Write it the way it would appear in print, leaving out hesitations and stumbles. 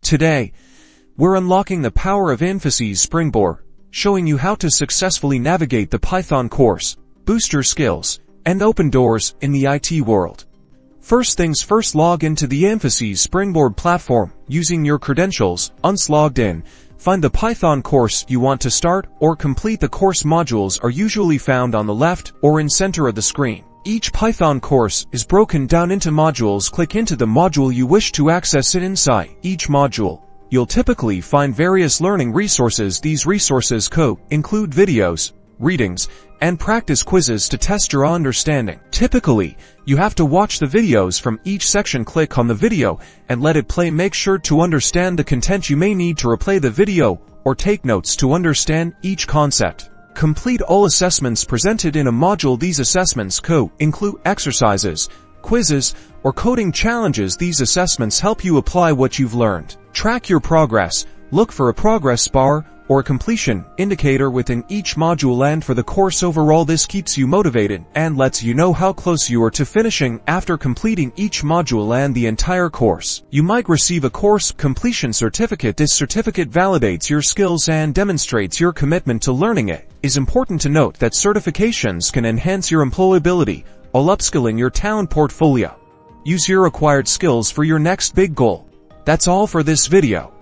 Today, we're unlocking the power of Infosys Springboard, showing you how to successfully navigate the Python course, boost your skills, and open doors in the IT world. First things first, log into the Infosys Springboard platform using your credentials. Once logged in, find the Python course you want to start or complete. The course modules are usually found on the left or in center of the screen. Each Python course is broken down into modules. Click into the module you wish to access it. Inside each module, you'll typically find various learning resources. These resources include videos, readings, and practice quizzes to test your understanding. Typically, you have to watch the videos from each section. Click on the video and let it play. Make sure to understand the content. You may need to replay the video or take notes to understand each concept. Complete all assessments presented in a module. These assessments include exercises, quizzes, or coding challenges. These assessments help you apply what you've learned. Track your progress. Look for a progress bar or a completion indicator within each module and for the course overall. This keeps you motivated and lets you know how close you are to finishing. After completing each module and the entire course, you might receive a course completion certificate. This certificate validates your skills and demonstrates your commitment to learning. It is important to note that certifications can enhance your employability while upskilling your talent portfolio. Use your acquired skills for your next big goal. That's all for this video.